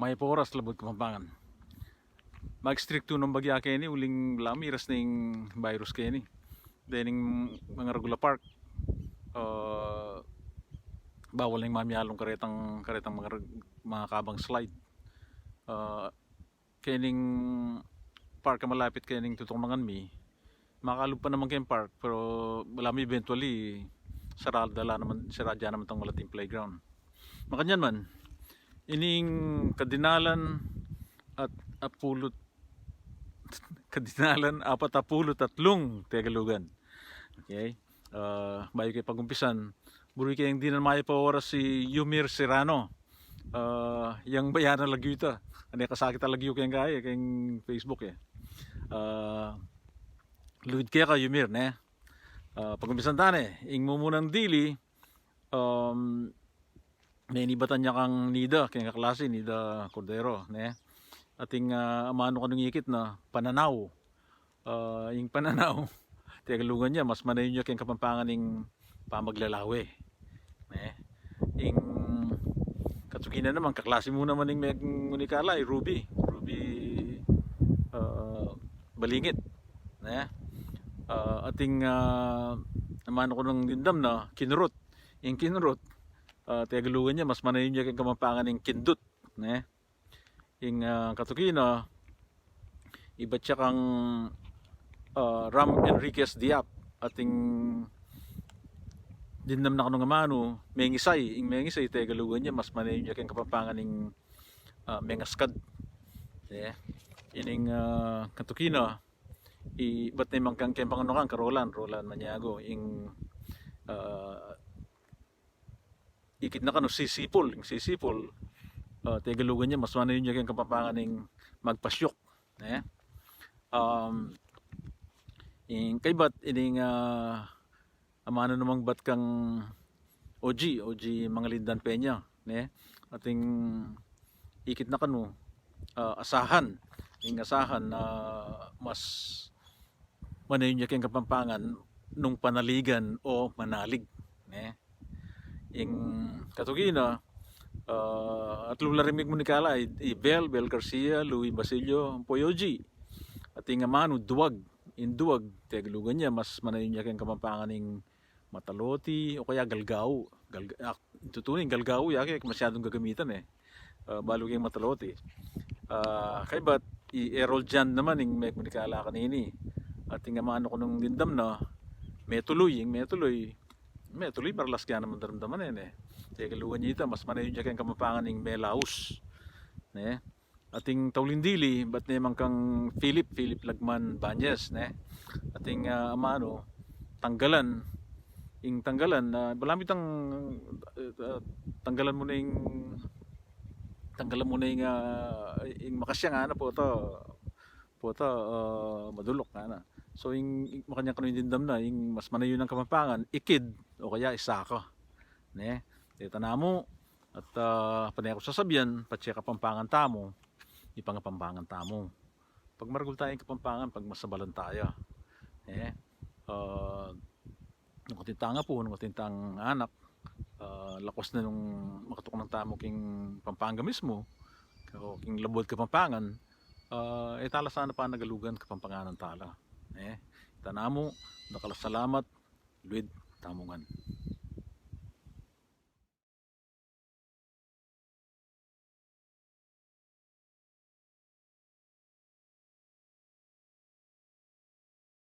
may poras labot Kapampangan. Mag-stricto ng bagya kini uling lamiras na yung virus kini. Then yung mga regular park, bawal na yung mamiyalong karetang mga kabang slide. Kining park ka malapit kining tutong mangan mi, makalog pa naman kayong park, pero wala mi eventually sarada naman tong malating playground. Makanyan man, ining kadinalan at apulot kadinalan 43 Tagalugan. Okay? Bayo kay pagumpisan, buri kayong di na may pa oras si Yumir Serrano. Yang bayanan lagi ito. Ano kasakit lagi yung kayong kaya kayong Facebook eh. Luwid kaya ka Yumir ne. Pagumpisan tane, ing mumunang dili, may inibatan niya kang Nida, kayong kaklase, Nida Cordero ne. Ating amano kanong ikit na pananaw. Yung pananaw, Tagalungan niya, mas manayon niya kayong Kapampangan ng pamaglalawe. Yung katsugina naman, kaklase mo naman ng unikala, Ruby Balingit. Ating amano ko ng dindam na Kinurot. Yung Kinurot, Tagalungan niya, mas manayon niya kayong Kapampangan ng Kindut. Yung katukina, iba siya kang Ram Enriquez Diap, ating dindam na kanong amano, Mengisay. Yung Mengisay, Tagalugan niya, mas manayon niya kayong Kapampangan ng Mengaskad. Yung katukina, iba't na yung kayong panganukan, Roland Maniago. Yung ikit na kano, Sisipol. Yung Sisipol, Tagalugan niya, mas manayon niya kayong Kapampangan ng Magpasyok. Yung kaybat, ining amano namang bat kang OG mga Lindan Peña. Ating ikit na kano, asahan. Yung asahan na mas manayon niya kayong Kapampangan nung panaligan o manalig. Yung katugina, at lularimig mo ni Kala, Bel Garcia, Louis Basilio, Poyoji, at yung amano, Duwag, Induwag, Tagalugan niya, mas manayon niya kayong Kapampangan ng Mataloti, o kaya Galgao. Tutunin, Galgao, yaki, masyadong gagamitan balo kayong Mataloti. Kaybat, i-Errol Jan naman, yung may kunikala kanini, at yung amano ko nung dindam na, Metuloy, parlas kaya naman daramdaman Tagalugan niya ito, mas manayon niya kayong Kapampangan ng Melaus. Ating Taulindili, ba't naman kang Philip Lagman Banyes. Ating amano, Tanggalan. Yung Tanggalan, malamit ang tanggalan mo na yung makasyang po ito madulok na. So yung makanyang kanindindam na, yung mas manayon ng Kapampangan, Ikid o kaya Isaka. Ito na mo, at panay ako sasabihan, patsya Kapampangan tamo, ipangapampangan tamo. Pag maragul tayong Kapampangan, pag masabalan tayo. Nung katintanga po, nung katintang anak, lakwas na nung makatok ng tamo king Pampanga mismo, o king labod Kapampangan, tala sana pa nagalugan Kapampangan ng tala. Tanamo, nakalasalamat, Luid Tamungan.